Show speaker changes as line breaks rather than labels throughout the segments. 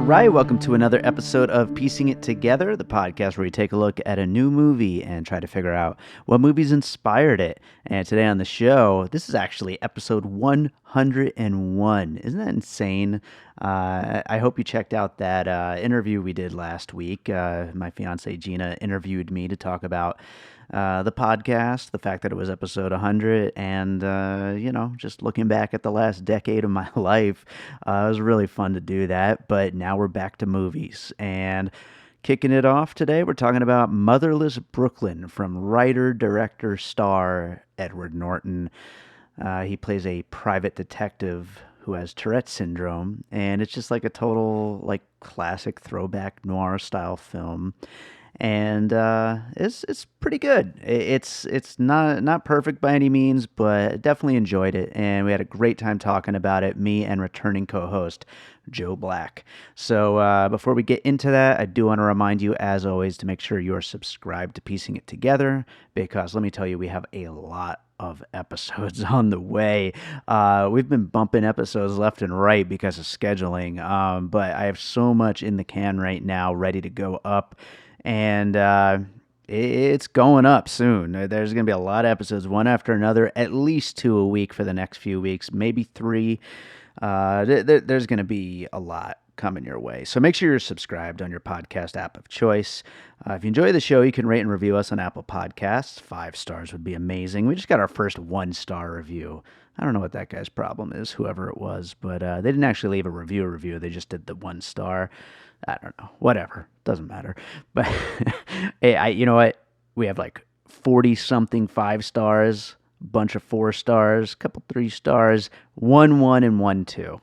right, welcome to another episode of Piecing It Together, the podcast where we take a look at a new movie and try to figure out what movies inspired it. And today on the show, this is actually episode 101. Isn't that insane? I hope you checked out that interview we did last week. My fiance Gina interviewed me to talk about the podcast, the fact that it was episode 100, and, just looking back at the last decade of my life, it was really fun to do that. But now we're back to movies. And kicking it off today, we're talking about Motherless Brooklyn from writer, director, star Edward Norton. He plays a private detective who has Tourette syndrome, and it's just like a total, like, classic throwback noir style film. And it's pretty good. It's not perfect by any means, but definitely enjoyed it, and we had a great time talking about it. Me and returning co-host Joe Black. So before we get into that, I do want to remind you, as always, to make sure you are subscribed to Piecing It Together, because let me tell you, we have a lot of episodes on the way. We've been bumping episodes left and right because of scheduling, but I have so much in the can right now, ready to go up. And it's going up soon. There's going to be a lot of episodes, one after another, at least 2 a week for the next few weeks, maybe 3. There's going to be a lot coming your way. So make sure you're subscribed on your podcast app of choice. If you enjoy the show, you can rate and review us on Apple Podcasts. 5 stars would be amazing. We just got our first 1-star review. I don't know what that guy's problem is, whoever it was, but they didn't actually leave a review. They just did the 1 star. I don't know. Whatever. Doesn't matter. But hey, you know what? We have like 40-something 5 stars, a bunch of 4 stars, a couple 3 stars, 1 1 and 1 2.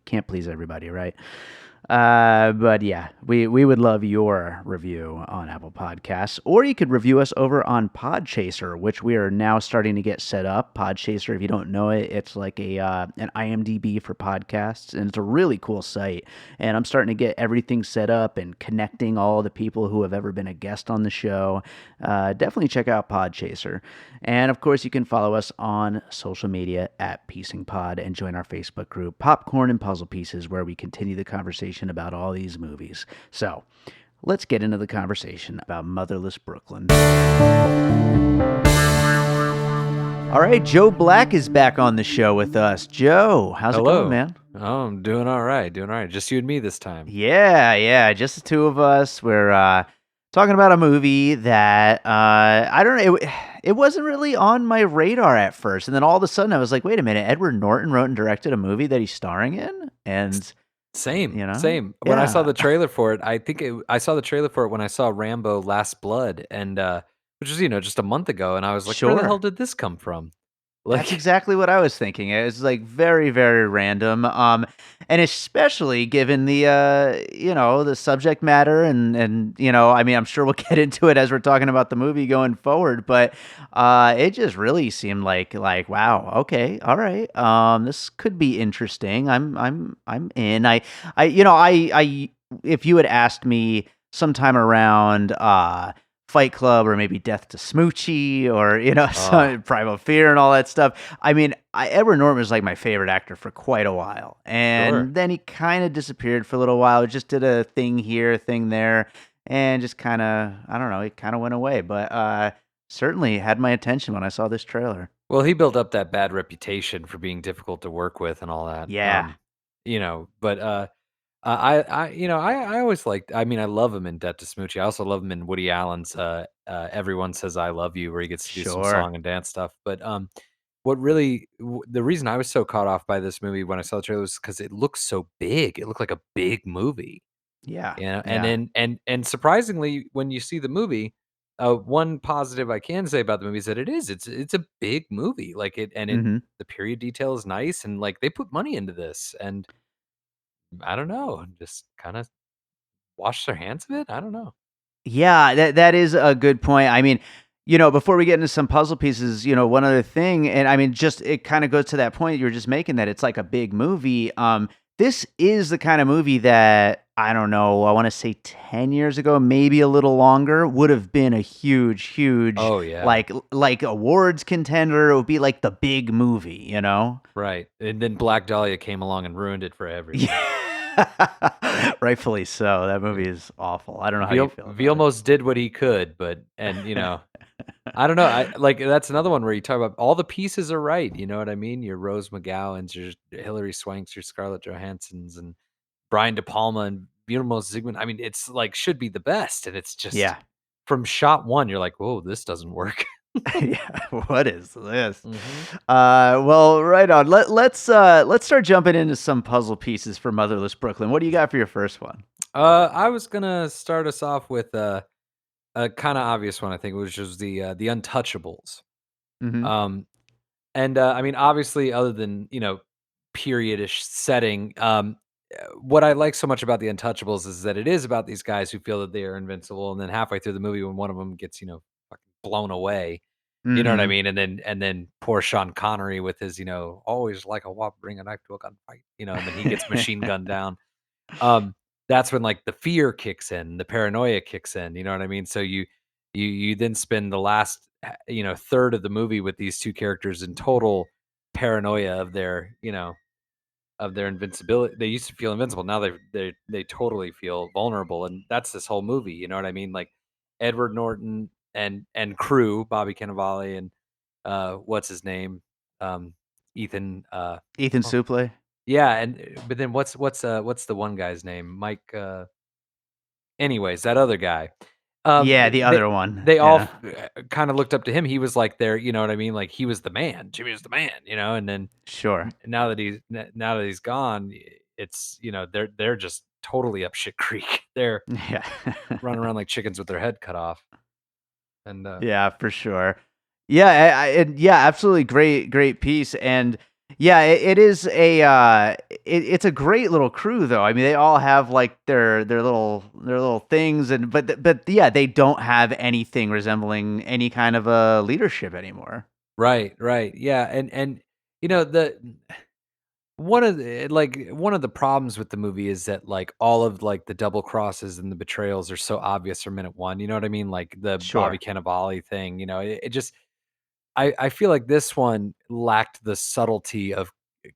Can't please everybody, right? But yeah, we would love your review on Apple Podcasts, or you could review us over on Podchaser, which we are now starting to get set up. Podchaser, if you don't know it, it's like an IMDb for podcasts, and it's a really cool site. And I'm starting to get everything set up and connecting all the people who have ever been a guest on the show. Definitely check out Podchaser. And of course, you can follow us on social media at Piecing Pod and join our Facebook group, Popcorn and Puzzle Pieces, where we continue the conversation about all these movies. So let's get into the conversation about Motherless Brooklyn. All right, Joe Black is back on the show with us. Joe, how's it going, man?
Oh, I'm doing all right. Just you and me this time.
Yeah, just the two of us. We're talking about a movie that I don't know. It wasn't really on my radar at first, and then all of a sudden I was like, "Wait a minute!" Edward Norton wrote and directed a movie that he's starring in, and
same.
You know?
When I saw
Yeah.
the trailer for it, I saw the trailer for it when I saw Rambo: Last Blood, and which was just a month ago, and I was like, where the hell did this come from?
That's exactly what I was thinking. It was like very, very random. And especially given the the subject matter and I mean, I'm sure we'll get into it as we're talking about the movie going forward, but it just really seemed like wow, okay, all right. This could be interesting. I'm in. I if you had asked me sometime around Fight Club or maybe Death to Smoochie or, Primal Fear and all that stuff. I mean, Edward Norton was like my favorite actor for quite a while. And then he kind of disappeared for a little while. Just did a thing here, thing there, and just kind of, I don't know, it kind of went away. But certainly had my attention when I saw this trailer.
Well, he built up that bad reputation for being difficult to work with and all that.
Yeah.
But I always liked. I mean, I love him in Debt to Smoochie. I also love him in Woody Allen's "Everyone Says I Love You," where he gets to do some song and dance stuff. But the reason I was so caught off by this movie when I saw the trailer was because it looks so big. It looked like a big movie.
Yeah.
And then surprisingly, when you see the movie, one positive I can say about the movie is that it's a big movie. Like the period detail is nice, and like they put money into this, and I don't know, just kind of wash their hands of it. I don't know.
Yeah, that is a good point. I mean, before we get into some puzzle pieces, one other thing, and I mean, just it kind of goes to that point you were just making that it's like a big movie. This is the kind of movie that I don't know. I want to say 10 years ago, maybe a little longer, would have been a huge,
Oh yeah,
like awards contender. It would be like the big movie,
right. And then Black Dahlia came along and ruined it for everyone.
Rightfully so. That movie is awful. I don't know how you feel
V
about it.
almost did what he could, but I don't know. I like that's another one where you talk about all the pieces are right. You know what I mean? Your Rose McGowan's, your Hilary Swank's, your Scarlett Johansson's, and Brian De Palma and Guillermo Zsigmond. I mean, it's like should be the best, and it's just
Yeah.
from shot one, you're like, whoa, this doesn't work.
Yeah, what is this?
hmm
Well, right on. Let's start jumping into some puzzle pieces for Motherless Brooklyn. What do you got for your first one?
I was gonna start us off with a kind of obvious one, I think, which was the Untouchables.
Hmm.
Um, And, I mean, obviously, other than, period-ish setting, what I like so much about The Untouchables is that it is about these guys who feel that they are invincible, and then halfway through the movie when one of them gets, fucking blown away, you know what I
Hmm.
mean? And then poor Sean Connery with his, "Always like a wop, bring a knife to a gunfight," and then he gets machine gunned down. Um, that's when, like, the fear kicks in, the paranoia kicks in, you know what I mean? So you then spend the last, third of the movie with these 2 characters in total paranoia of their invincibility. They used to feel invincible, now they totally feel vulnerable, and that's this whole movie, you know what I mean? Like, Edward Norton and crew, Bobby Cannavale and, what's his name? Um, Ethan,
Ethan
oh
Suplee.
yeah, and but then what's the one guy's name? Mike, anyways, that other guy.
Yeah,
Th
the other one.
they all
Yeah,
kinda looked up to him. He was like their you know what I mean? Like, he was the man. Jimmy was the man, and then
sure.
now that he's gone, it's they're just totally up shit creek. They're
Yeah.
running around like chickens with their head cut off, and,
Yeah, for sure. Yeah, yeah, absolutely great piece, and yeah, it is it's a great little crew though. I mean, they all have like their little things, and but yeah, they don't have anything resembling any kind of a leadership anymore.
right, yeah, and, the one of the problems with the movie is that, like, all of, like, the double crosses and the betrayals are so obvious from minute 1, you know what I mean? Like, the Bobby
Sure.
Cannavale thing, it just I feel like this one lacked the subtlety of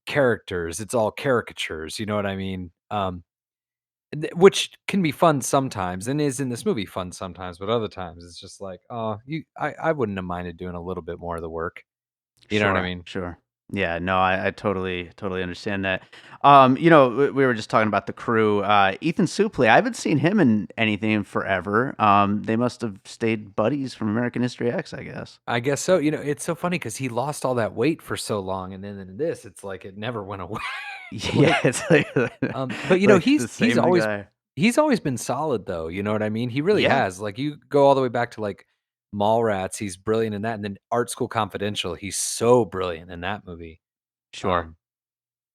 characters, it's all caricatures, you know what I mean? Which can be fun sometimes and is in this movie fun sometimes, but other times it's just like, "Oh, I wouldn't have minded doing a little bit more of the work." You know what I
Sure,
mean?
sure. Yeah, no, I totally understand that. We were just talking about the crew. Ethan Suplee, I haven't seen him in anything in forever. They must have stayed buddies from American History X, I guess.
I guess so, it's so funny because he lost all that weight for so long, and then in this, it's like it never went away.
Yeah,
Like,
it's like
but,
like
he's
the same guy.
he's always been solid though, you know what I mean? He really
Yeah,
has, like, you go all the way back to, like, Mallrats, he's brilliant in that, and then Art School Confidential, he's so brilliant in that movie.
sure,
Um,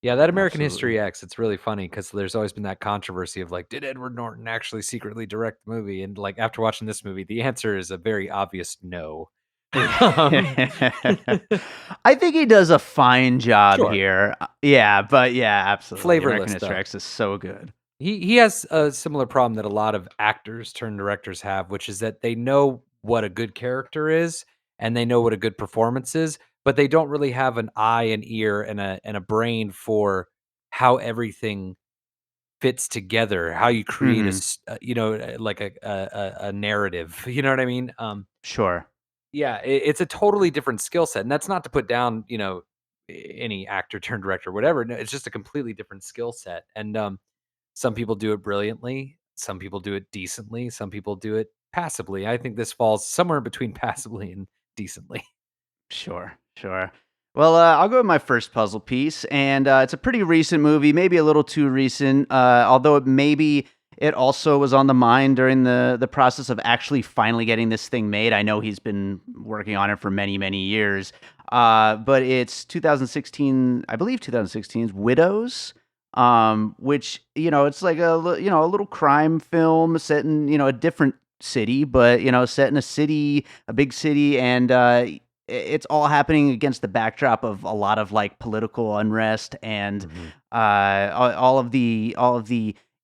yeah, that American
absolutely.
History X, it's really funny because there's always been that controversy of, like, did Edward Norton actually secretly direct the movie? And, like, after watching this movie, the answer is a very obvious no. Um,
I think he does a fine job
sure,
here. Yeah, but yeah, absolutely. American
flavorless
History
though.
X is so good.
He has a similar problem that a lot of actors turned directors have, which is that they know what a good character is and they know what a good performance is, but they don't really have an eye, an ear, and a brain for how everything fits together, how you create
Mhm.
like a narrative. You know what I mean?
Sure.
Yeah, it's a totally different skill set, and that's not to put down, any actor turned director, whatever. No, it's just a completely different skill set, and some people do it brilliantly, some people do it decently, some people do it passably. I think this falls somewhere between passably and decently.
Sure, sure. Well, I'll go with my first puzzle piece, and it's a pretty recent movie, maybe a little too recent. Although maybe it also was on the mind during the process of actually finally getting this thing made. I know he's been working on it for many years, but it's 2016, I believe 2016's Widows, which it's like a little crime film set in a different city, but set in a big city, and it's all happening against the backdrop of a lot of like political unrest and
Mhm.
all of the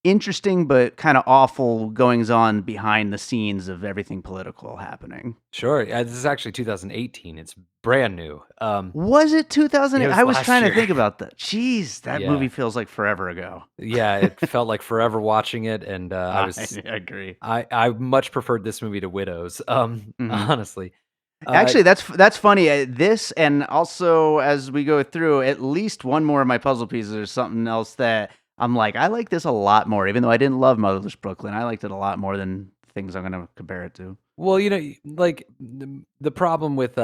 interesting but kind of awful goings on behind the scenes of everything political happening.
Sure, yeah, this is actually 2018, it's brand new,
Was it 2000?
it
I
was
was
last
trying to
year.
think about that. Jeez, that
Yeah.
movie feels like forever ago.
Yeah, it felt like forever watching it, and,
I agree.
I much preferred this movie to Widows,
Mhm.
honestly. Uh,
Actually, that's funny. This and also as we go through, at least one more of my puzzle pieces or something else that I'm like, I like this a lot more. Even though I didn't love Motherless Brooklyn, I liked it a lot more than things I'm going to compare it to.
well, like, the problem with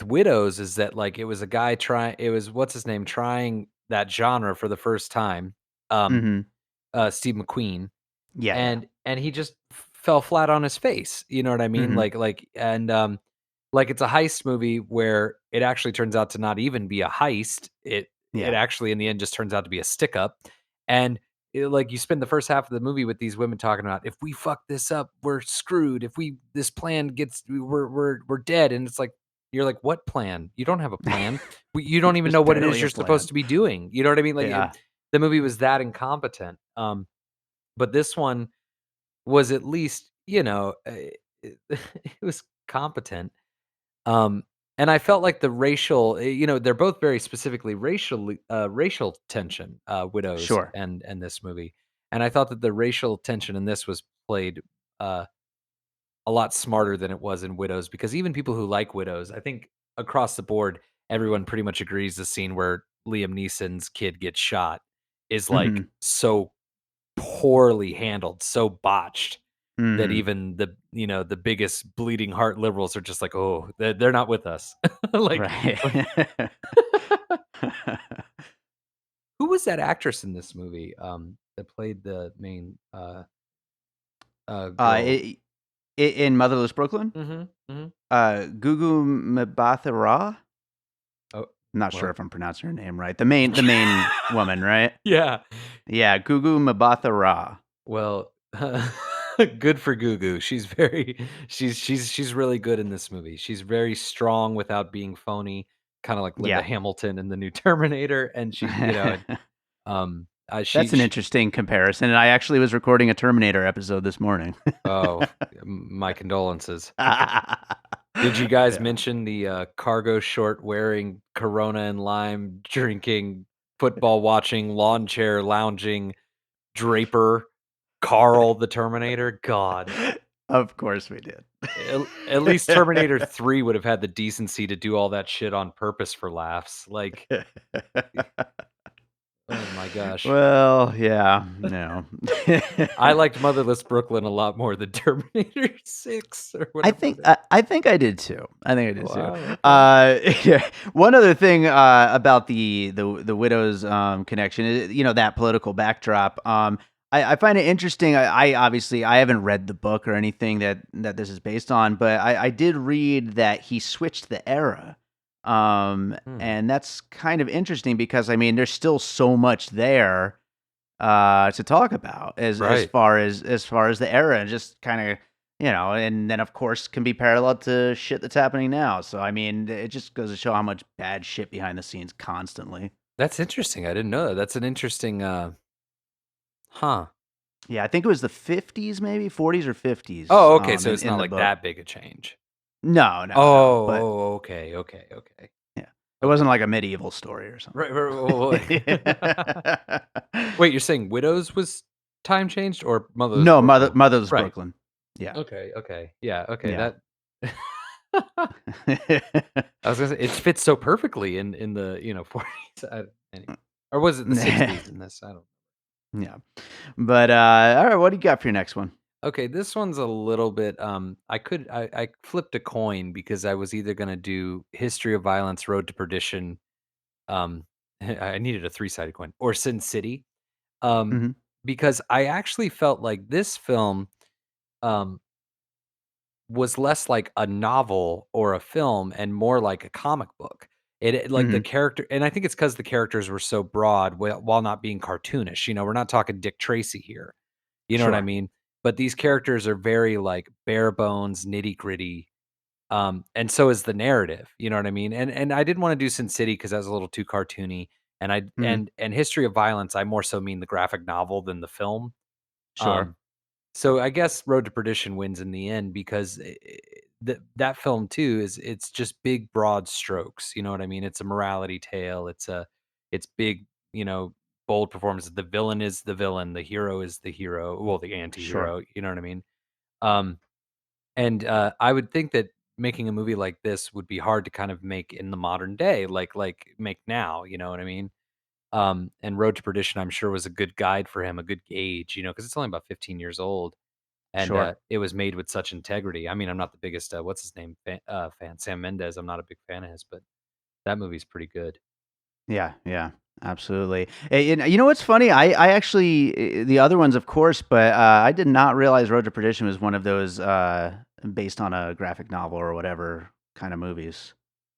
Widows is that, like, it was a guy trying it was what's his name, trying that genre for the first time, um,
Hmm.
Steve McQueen.
Yeah, yeah.
And he just fell flat on his face, you know what I mean?
Hmm.
Like, it's a heist movie where it actually turns out to not even be a heist. It
Yeah,
actually in the end just turns out to be a stick up, and like you spend the first half of the movie with these women talking about if we fuck this up, we're screwed. If we this plan gets, we're dead. And it's like you're like, what plan? You don't have a plan. You don't even
there's
know what it is
barely a
you're supposed
plan.
to be doing. You know what I mean?
Yeah.
The movie was that incompetent. But this one was at least, it was competent, um, and I felt like the racial they're both very specifically racial tension, Widows
Sure.
and this movie, and I thought that the racial tension in this was played, uh, a lot smarter than it was in Widows, because even people who like Widows, I think across the board, everyone pretty much agrees the scene where Liam Neeson's kid gets shot is, like,
Hmm.
so poorly handled, so botched that
Hmm.
even the biggest bleeding heart liberals are just like, "Oh, they're not with us." Like,
Right.
who was that actress in this movie, that played the main, girl?
I in Motherless Brooklyn,
Mhm, mhm.
Gugu Mbatha-Raw.
Oh,
Not sure
what?
if I'm pronouncing her name right. The main woman, right?
Yeah.
Yeah, Gugu Mbatha-Raw.
Well, good for Gugu. She's really good in this movie. She's very strong without being phony, kinda like Linda
Yeah.
Hamilton in the new Terminator, and
That's an interesting comparison, and I actually was recording a Terminator episode this morning.
oh, my condolences. Did you guys
Yeah.
mention the, cargo short wearing, Corona and lime drinking, football watching, lawn chair lounging, Draper, Carl the Terminator? God.
Of course we did.
At least Terminator 3 would have had the decency to do all that shit on purpose for laughs, like, oh my gosh.
Well, yeah, no.
I liked Motherless Brooklyn a lot more than Terminator 6 or
I
whatever
think
it is.
I think I did too. I think I did too.
Wow, okay.
Yeah. One other thing about the widows connection, that political backdrop. I find it interesting. I obviously I haven't read the book or anything that this is based on, but I did read that he switched the era.
Hmm,
And that's kind of interesting because I mean, there's still so much there to talk about as
right.
far as the era and just kind of and then of course can be paralleled to shit that's happening now. So I mean, it just goes to show how much bad shit behind the scenes constantly.
That's interesting, I didn't know that. That's an interesting, huh.
Yeah, I think it was the 50s, maybe 40s or 50s.
Oh, okay, so it's
In
not,
the
like,
book.
that big a change.
No, no, no.
Oh,
But
oh, okay, okay, okay,
yeah, it
okay.
wasn't like a medieval story or something.
Right, Wait, you're saying Widows was time changed or Motherless
No,
Brooklyn?
Mother's
Right.
Brooklyn. Yeah,
Okay, okay. Yeah, okay,
yeah.
that I was gonna say it fits so perfectly in the, 40s, anyway. Or was it the 60s in this? I don't.
Yeah. But all right, what do you got for your next one?
Okay, this one's a little bit, I flipped a coin because I was either gonna do History of Violence, Road to Perdition, um, I needed a three-sided coin, or Sin City, um,
Mhm.
because I actually felt like this film, um was less like a novel or a film and more like a comic book. Like the
Mhm.
character, and I think it's because the characters were so broad while not being cartoonish. We're not talking Dick Tracy here. You know what I
Sure.
mean? But these characters are very like bare bones, nitty gritty. And so is the narrative. You know what I mean? And I didn't want to do Sin City because that was a little too cartoony.
Mhm.
And History of Violence, I more so mean the graphic novel than the film.
Sure.
Um, so I guess Road to Perdition wins in the end because that film too it's just big broad strokes. You know what I mean? It's a morality tale. It's big. Bold performances. The villain is the villain. The hero is the hero. Well, the
Sure.
anti-hero. You know what I mean? Um, and I would think that making a movie like this would be hard to kind of make in the modern day, like make now. You know what I mean? And Road to Perdition, I'm sure, was a good guide for him, a good gauge, because it's only about 15 years old, and
Sure.
it was made with such integrity. I mean, I'm not the biggest what's his name fan, Sam Mendes. I'm not a big fan of his, but that movie's pretty good.
Yeah, yeah, absolutely. And you know what's funny? I actually the other ones, of course, but I did not realize Road to Perdition was one of those based on a graphic novel or whatever kind of movies.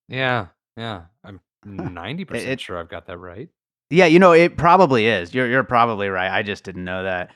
Yeah, yeah. I'm
Huh.
90%
It
sure I've got that right.
Yeah, it probably is. You're probably right. I just didn't know that.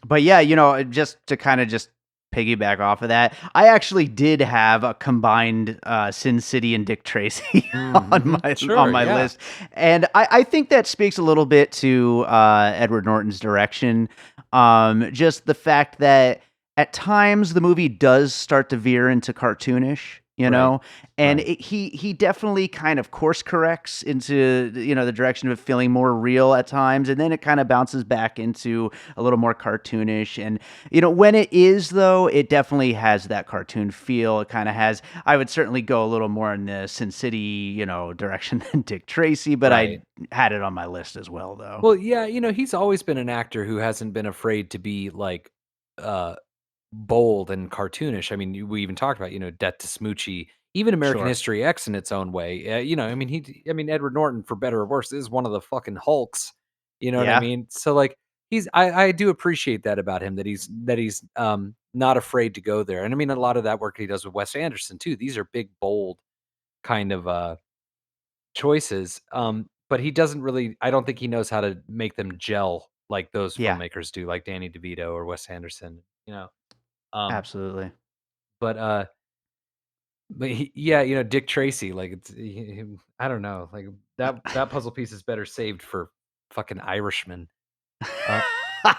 But yeah, just to kind of just piggyback off of that, I actually did have a combined Sin City and Dick Tracy on
Mm-hmm.
on
Sure,
my
yeah,
list, and I think that speaks a little bit to Edward Norton's direction. Just the fact that at times the movie does start to veer into cartoonish.
right,
And
right.
he definitely kind of course corrects into the direction of it feeling more real at times, and then it kind of bounces back into a little more cartoonish. And when it is though, it definitely has that cartoon feel. It kind of has. I would certainly go a little more in the Sin City direction than Dick Tracy, but I
Right.
had it on my list as well though.
Well, yeah, he's always been an actor who hasn't been afraid to be like uh bold and cartoonish. I mean, we even talked about, Death to Smoochie, even American
Sure.
History X in its own way. I mean, Edward Norton, for better or worse, is one of the fucking Hulks. You know what I
Yeah.
mean? So like, I do appreciate that about him, that he's not afraid to go there. And I mean, a lot of that work he does with Wes Anderson too. These are big, bold kind of choices. But he doesn't really. I don't think he knows how to make them gel like those
Yeah.
filmmakers do, like Danny DeVito or Wes Anderson. Um,
Absolutely.
but yeah, Dick Tracy, like I don't know, like that puzzle piece is better saved for fucking Irishman. Uh,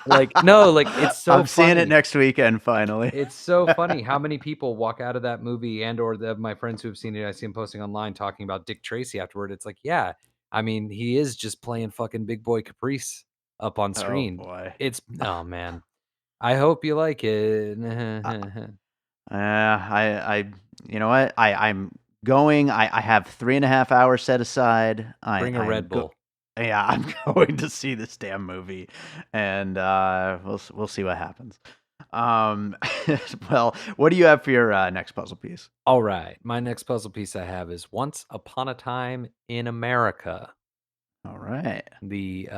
like no, like it's so
I'm seeing it
funny.
next weekend finally.
It's so funny how many people walk out of that movie and or my friends who have seen it. I see them posting online talking about Dick Tracy afterward. It's like, yeah, I mean, he is just playing fucking Big Boy Caprice up on
Oh
screen.
boy.
It's oh man, I hope you like it.
You know what? I'm going. I have 3.5 hours set aside.
Bring a Red Bull.
Yeah, I'm going to see this damn movie, and we'll see what happens. Um, well, what do you have for your next puzzle piece?
All right. My next puzzle piece I have is Once Upon a Time in America,
All right.
the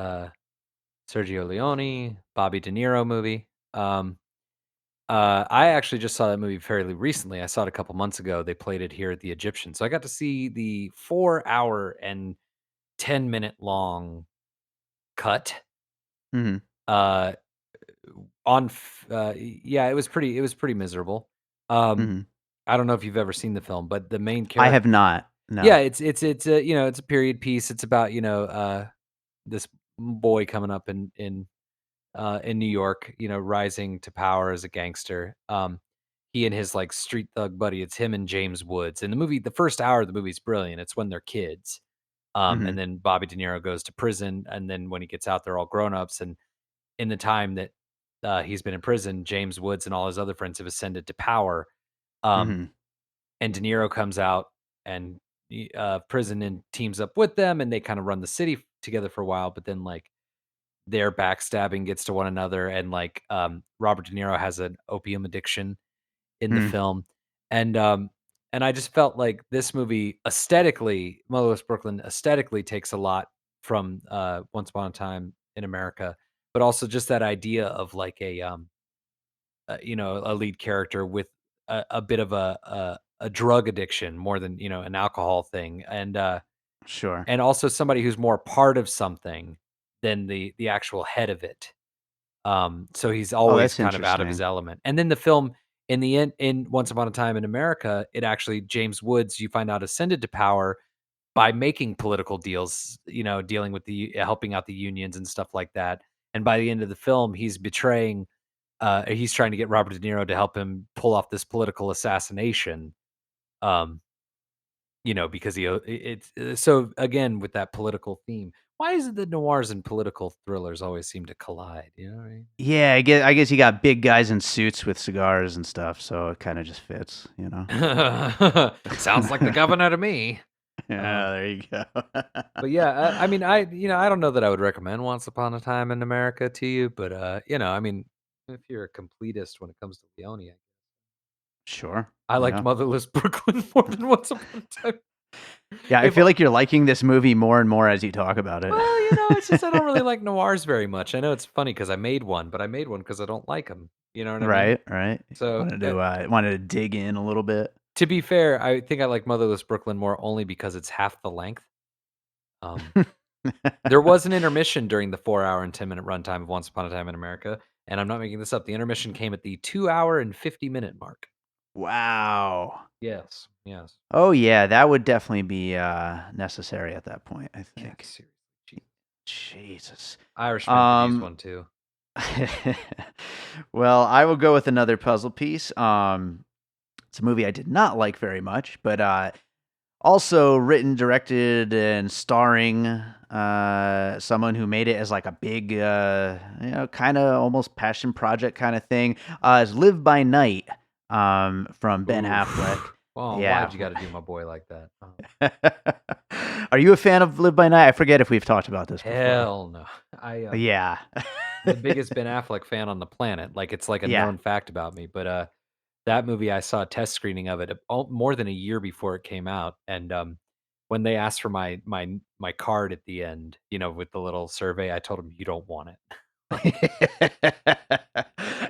Sergio Leone, Bobby De Niro movie. I actually just saw that movie fairly recently. I saw it a couple months ago. They played it here at the Egyptian. So I got to see the 4 hour and 10-minute long cut.
Hmm.
Uh, yeah, it was pretty miserable. Um,
Hmm.
I don't know if you've ever seen the film, but the main
I
character.
have not.
Yeah,
No.
it's a it's a period piece. It's about this boy coming up in New York, rising to power as a gangster. He and his like street thug buddy. It's him and James Woods. And the first hour of the movie is brilliant. It's when they're kids.
Hmm.
And then Bobby De Niro goes to prison, and then when he gets out, they're all grown ups. And in the time that he's been in prison, James Woods and all his other friends have ascended to power. Um,
Hmm.
and De Niro comes out and prison and teams up with them, and they kind of run the city together for a while. But then like their backstabbing gets to one another, and like Robert De Niro has an opium addiction in the
Hmm.
film, and um, and I just felt like this movie aesthetically, Motherless Brooklyn aesthetically takes a lot from Once Upon a Time in America, but also just that idea of like a lead character with a bit of a drug addiction more than an alcohol thing,
Sure.
and also somebody who's more part of something than the actual head of it. So he's
Oh,
always
that's
kind of out of his
interesting.
element. And then the film, in the end, in Once Upon a Time in America, it actually James Woods, you find out, ascended to power by making political deals, dealing with helping out the unions and stuff like that. And by the end of the film, he's trying to get Robert De Niro to help him pull off this political assassination. Um, because so again with that political theme. Why is it that noirs and political thrillers always seem to collide? You know what I mean?
Yeah, I guess you got big guys in suits with cigars and stuff, so it kind of just fits, you know.
Sounds like the governor to me.
Yeah, there you go.
But yeah, I mean, I don't know that I would recommend Once Upon a Time in America to you, but I mean, if you're a completist when it comes to Leone,
Sure.
I liked
Yeah.
Motherless Brooklyn more than Once Upon a Time.
Yeah, I
If
feel like you're liking this movie more and more as you talk about it.
Well, it's just I don't really like noirs very much. I know it's funny because I made one, but I made one because I don't like them. You know what I mean?
Right, right.
So,
Wanted to dig in a little bit.
to be fair, I think I like Motherless Brooklyn more only because it's half the length. Um, there was an intermission during the 4 hour and 10-minute runtime of Once Upon a Time in America, and I'm not making this up. The intermission came at the 2 hour and 50-minute mark.
Wow.
Yes, yes.
Oh yeah, that would definitely be necessary at that point, I
Yeah,
think.
seriously.
Jesus.
Irishman could use one too.
Well, I will go with another puzzle piece. It's a movie I did not like very much, but also written, directed, and starring someone who made it as like a big, kind of almost passion project kind of thing. Is Live by Night from Ben Affleck.
Well,
Yeah.
why'd you got to do my boy like that?
Are you a fan of Live by Night? I forget if we've talked about this before.
Hell no.
Yeah.
The biggest Ben Affleck fan on the planet. Like it's like a
Yeah.
known fact about me. But that movie, I saw a test screening of it more than a year before it came out, and when they asked for my card at the end, with the little survey, I told them you don't want it.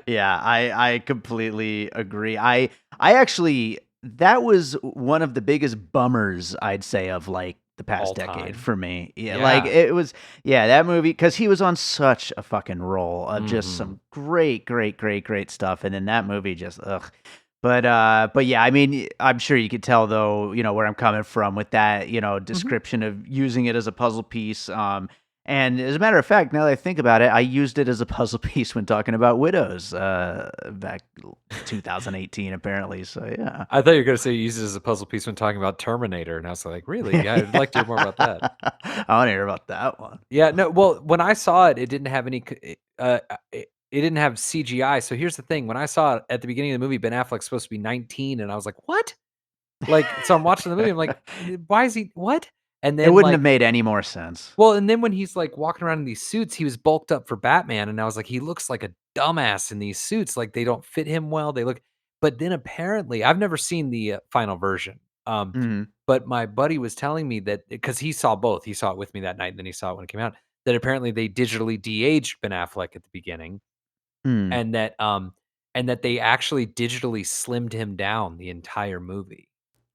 Yeah, I completely agree. I actually that was one of the biggest bummers I'd say of like the past
All
decade
time.
for me. Yeah, like
Yeah.
it was that movie cuz he was on such a fucking roll of just
Mhm.
some great stuff, and then that movie just ugh. But yeah, I mean, I'm sure you could tell though, where I'm coming from with that, description of using it as a puzzle piece. And as a matter of fact, now that I think about it, I used it as a puzzle piece when talking about Widows back 2018, apparently. So yeah.
I thought you were going to say you used it as a puzzle piece when talking about Terminator, and I was like, really? Yeah, I'd like to hear more about that.
I want to hear about that one.
Yeah, no. Well, when I saw it, it didn't have it didn't have CGI. So here's the thing: when I saw it at the beginning of the movie, Ben Affleck's supposed to be 19, and I was like, what? Like, so I'm watching the movie. I'm like, why is he what? And
It
then
wouldn't
like,
have made any more sense.
well, and then when he's like walking around in these suits, he was bulked up for Batman, and I was like, he looks like a dumbass in these suits. Like they don't fit him well. They look, but then apparently, I've never seen the final version.
Mhm.
But my buddy was telling me that because he saw both, he saw it with me that night, and then he saw it when it came out. That apparently they digitally de-aged Ben Affleck at the beginning,
Mm.
and that they actually digitally slimmed him down the entire movie.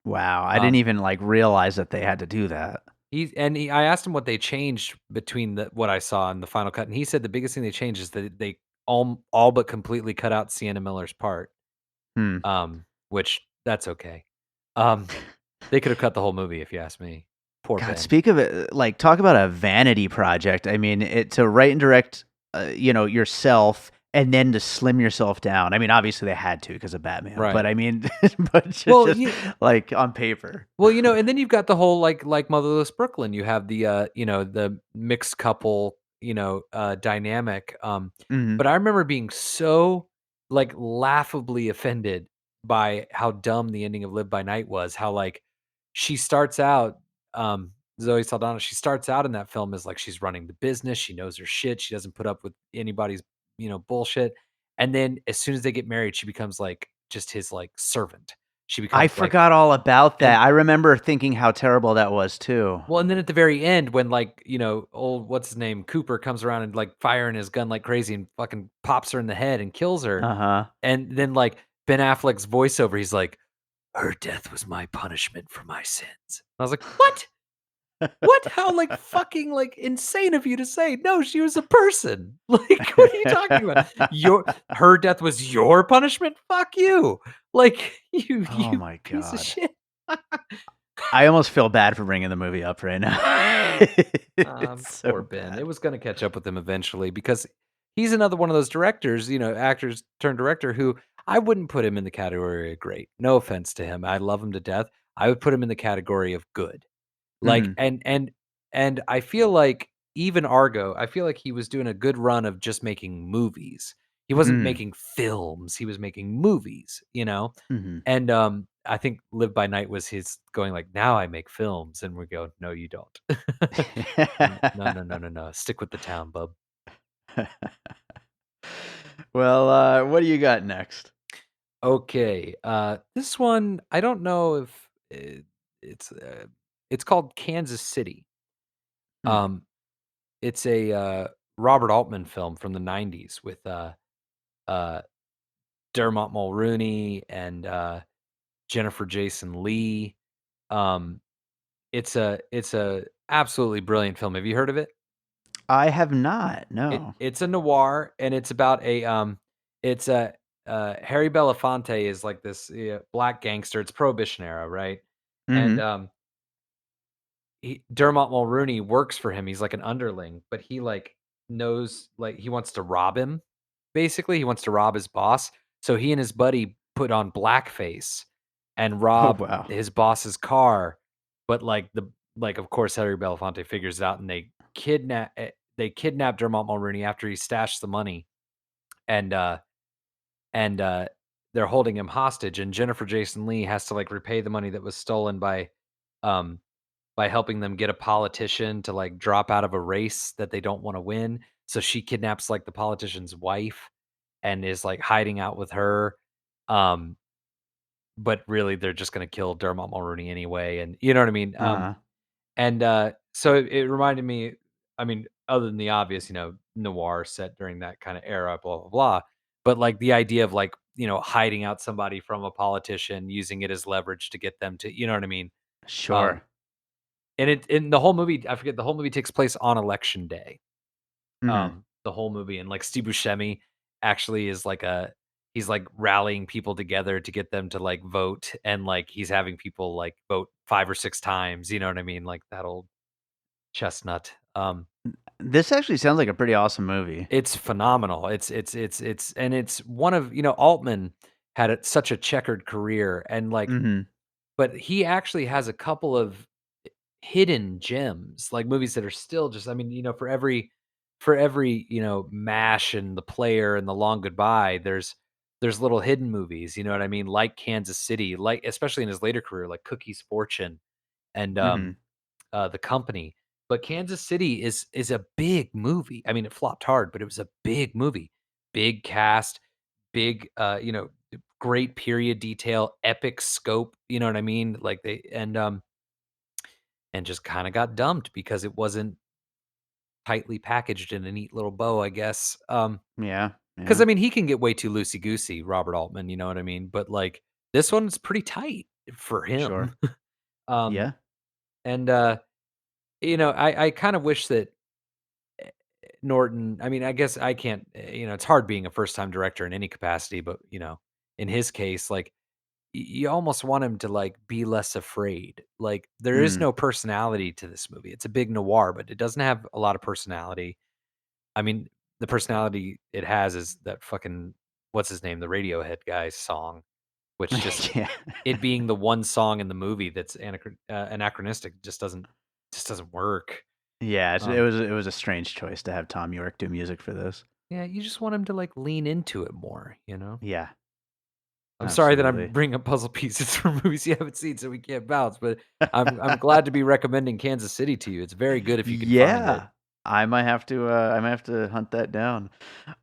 Wow, I didn't
Um,
even like realize that they had to do that.
I asked him what they changed between what I saw and the final cut, and he said the biggest thing they changed is that they all but completely cut out Sienna Miller's part.
Hmm.
Which that's okay. Um, they could have cut the whole movie if you ask me. Poor
God,
Ben.
speak of it, like talk about a vanity project. I mean, to write and direct, yourself, and then to slim yourself down. I mean, obviously they had to because of Batman,
Right.
but I mean, but just,
Well,
like on paper.
Well, and then you've got the whole like Motherless Brooklyn. You have the mixed couple, dynamic.
Mhm.
But I remember being so like laughably offended by how dumb the ending of Live by Night was. How like she starts out, Zoe Saldana, she starts out in that film as like she's running the business, she knows her shit, she doesn't put up with anybody's, bullshit. And then as soon as they get married, she becomes like just his like servant. She
I
becomes like
forgot all about
and
that. I remember thinking how terrible that was too.
well, and then at the very end, when like, old what's his name, Cooper comes around and like firing his gun like crazy and fucking pops her in the head and kills her.
Uh-huh.
And then like Ben Affleck's voiceover, he's like, her death was my punishment for my sins. I was like, what? What? How like fucking like insane of you to say? No, she was a person. Like, what are you talking about? Her death was your punishment? Fuck you. Like
Oh
you
my
piece of
god.
shit.
I almost feel bad for bringing the movie up right now. It's so
Poor Ben. It
bad.
was gonna catch up with him eventually because he's another one of those directors, actors turned director who I wouldn't put him in the category of great. No offense to him. I love him to death. I would put him in the category of good. Like,
Mhm,
and I feel like even Argo, I feel like he was doing a good run of just making movies. He wasn't
mhm,
making films, he was making movies, you know?
mhm.
And, I think Live by Night was his going like, "Now I make films," and we go, "No, you don't." No, no, no, no, no, stick with the town, bub.
Well, what do you got next?
Okay, this one, I don't know if it's, it's called Kansas City.
Hmm.
Um, it's a, Robert Altman film from the '90s with, uh, Dermot Mulroney and, Jennifer Jason Leigh. Um, it's a absolutely brilliant film. Have you heard of it?
I have not, no.
It's a noir, and it's about it's a Harry Belafonte is like this, black gangster. It's Prohibition era, right? And,
Mhm.
Dermot Mulroney works for him. He's like an underling, but he, like, knows like, he wants to rob him, basically. He wants to rob his boss. So he and his buddy put on blackface and
Oh,
rob
wow.
his boss's car, but, of course, Harry Belafonte figures it out, and they kidnap Dermot Mulroney after he stashed the money, and, and, they're holding him hostage, and Jennifer Jason Leigh has to, like, repay the money that was stolen um by helping them get a politician to, like, drop out of a race that they don't wanna win. So she kidnaps, like, the politician's wife and is, like, hiding out with her, um, but really, they're just gonna kill Dermot Mulroney anyway, and you know what I mean?
Uh-huh.
And, so it reminded me, I mean, other than the obvious, noir set during that kinda era, blah, blah, blah, but, like, the idea of, like, hiding out somebody from a politician, using it as leverage to get them to you know what I mean? Um,
Sure.
and in the whole movie, I forget, the whole movie takes place on election day.
Mhm.
The whole movie, and, like, Steve Buscemi actually is like he's, like, rallying people together to get them to, like, vote, and, like, he's having people, like, vote 5 or 6 times, you know what I mean? Like, that old chestnut.
This actually sounds like a pretty awesome movie.
It's phenomenal. It's one of Altman had such a checkered career, and, like,
Mhm.
but he actually has a couple of hidden gems, like movies that are still just, I mean, for every, MASH and The Player and The Long Goodbye, there's little hidden movies, you know what I mean? Like Kansas City, like especially in his later career, like Cookie's Fortune and
Mhm.
The Company. But Kansas City is a big movie. I mean, it flopped hard, but it was a big movie. Big cast, big great period detail, epic scope, you know what I mean? Like they and just kinda got dumped because it wasn't tightly packaged in a neat little bow, I guess.
Yeah,
Because
yeah.
I mean, he can get way too loosey goosey, Robert Altman, you know what I mean? But, like, this one's pretty tight for him.
Sure.
Um,
Yeah.
and, I kind of wish that Norton, I mean, I guess I can't, it's hard being a first time director in any capacity, but, in his case, like, you almost want him to, like, be less afraid. Like, there is
Mm.
no personality to this movie. It's a big noir, but it doesn't have a lot of personality. I mean, the personality it has is that fucking what's his name? The Radiohead guy's song, which just
Yeah.
it being the one song in the movie that's anachronistic just doesn't work.
Yeah, it
Um,
was it was a strange choice to have Tom York do music for this.
yeah, you just want him to, like, lean into it more, you know?
Yeah,
I'm sorry that I'm
absolutely.
bringing up puzzle pieces from movies you haven't seen, so we can't bounce. But I'm glad to be recommending Kansas City to you. It's very good if you can find it.
Yeah. I might have to hunt that down.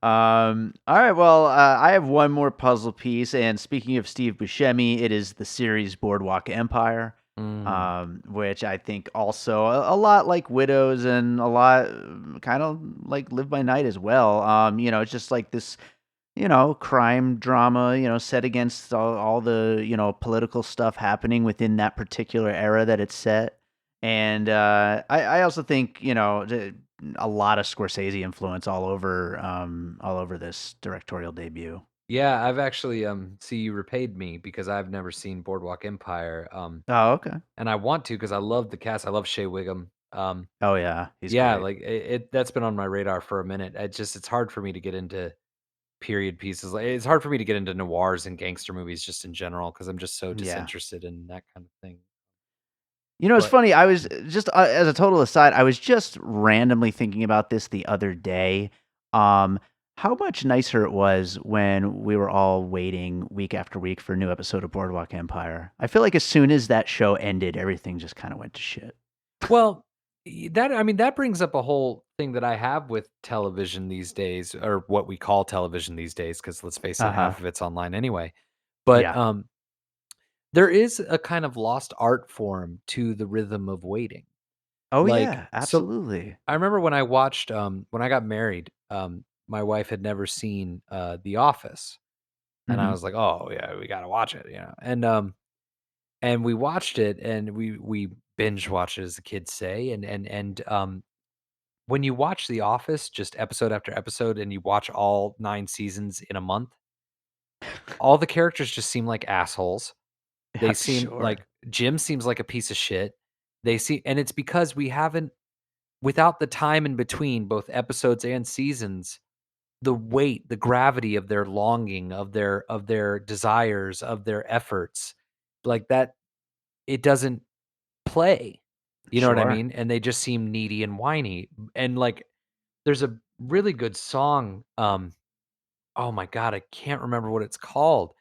All right, well, I have one more puzzle piece, and speaking of Steve Buscemi, it is the series Boardwalk Empire,
Mm.
which I think also a lot like Widows and a lot kind of like Live by Night as well. It's just like this crime drama, set against all the, political stuff happening within that particular era that it's set. And I also think, a lot of Scorsese influence all over this directorial debut.
Yeah, I've actually, see, you repaid me because I've never seen Boardwalk Empire,
Oh, okay.
and I want to because I love the cast. I love Shea Wiggum.
Oh yeah, he's
Yeah,
great.
like it that's been on my radar for a minute. It's hard for me to get into period pieces. Like it's hard for me to get into noirs and gangster movies just in general because I'm just so
Yeah.
disinterested in that kind of thing.
You know, it's
But
funny. I was just as a total aside, I was just randomly thinking about this the other day. Um, how much nicer it was when we were all waiting week after week for a new episode of Boardwalk Empire. I feel like as soon as that show ended, everything just kind of went to shit.
well, that I mean that brings up a whole thing that I have with television these days, or what we call television these days, because let's face it,
Uh huh.
half of it's online anyway. But
Yeah.
there is a kind of lost art form to the rhythm of waiting.
Oh
Like,
yeah.
so
Absolutely.
I remember when I watched, when I got married, my wife had never seen The Office, and I
Hmm.
was like, "Oh yeah, we gotta watch it," and we watched it, and we binge watched it, as the kids say, and when you watch The Office just episode after episode, and you watch all 9 seasons in a month, all the characters just seem like assholes. They
I'm
seem
sure.
like Jim seems like a piece of shit. And it's because we haven't, without the time in between both episodes and seasons, the weight, the gravity of their longing, of their desires, of their efforts, like that, it doesn't play. You know what I
Sure.
mean? And they just seem needy and whiny. And like there's a really good song, oh my god, I can't remember what it's called.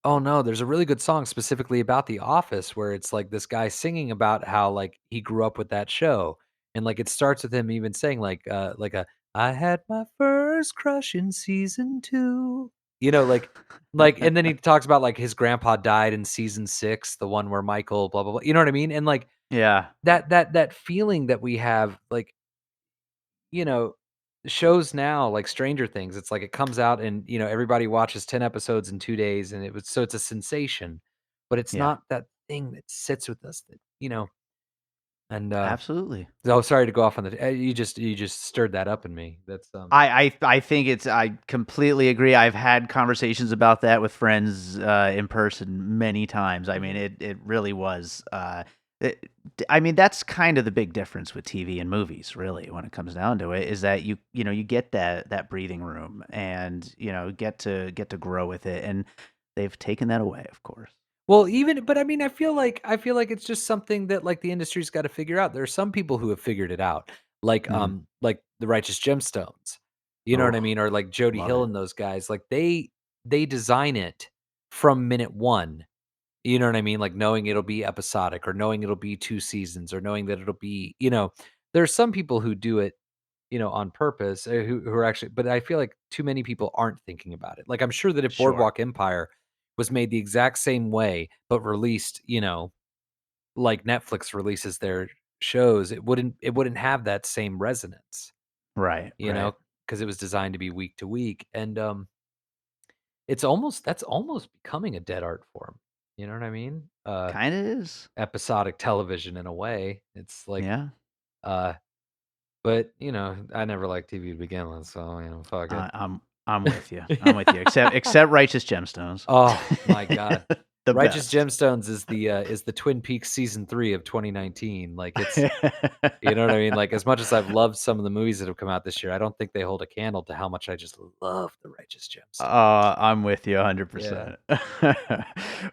Oh, no, there's a really good song specifically about The Office where it's, like, this guy singing about how, like, he grew up with that show, and, like, it starts with him even saying, "I had my first crush in season 2." You know, and then he talks about, like, his grandpa died in season 6, the one where Michael blah, blah, blah, you know what I mean? And, like,
Yeah.
that feeling that we have, like, you know, shows now like Stranger Things, it's like it comes out and, everybody watches 10 episodes in 2 days and it's a sensation, but it's
Yeah.
not that thing that sits with us and,
Absolutely.
oh, sorry to go off on you just stirred that up in me.
I think I completely agree. I've had conversations about that with friends in person many times. I mean,
Mhm.
it really was. It, I mean, that's kind of the big difference with TV and movies, really, when it comes down to it, is that you get that breathing room, and get to grow with it, and they've taken that away, of course.
Well, even but I mean, I feel like it's just something that, like, the industry's gotta figure out. There are some people who have figured it out,
Hmm.
like The Righteous Gemstones, you know what I
Oh,
mean? Or, like, Jody
love
Hill
it.
and those guys, like, they design it from minute 1, you know what I mean? Like, knowing it'll be episodic or knowing it'll be 2 seasons or knowing that it'll be there are some people who do it, on purpose, who are actually, but I feel like too many people aren't thinking about it. Like, I'm sure that if
Sure.
Boardwalk Empire was made the exact same way, but released, like Netflix releases their shows, it wouldn't have that same resonance,
Right.
you
Right.
know, because it was designed to be week to week. And that's almost becoming a dead art form. You know what I mean?
Kind of is.
Episodic television in a way. It's like
Yeah.
uh but I never liked TV to begin with, so fuck it.
I'm with you. I'm with you. Except Righteous Gemstones.
Oh my god.
The
Righteous
best.
Gemstones is the Twin Peaks season 3 of 2019. Like it's you know what I mean? Like as much as I've loved some of the movies that have come out this year, I don't think they hold a candle to how much I just love the Righteous Gemstones.
I'm with you
Yeah.
100%.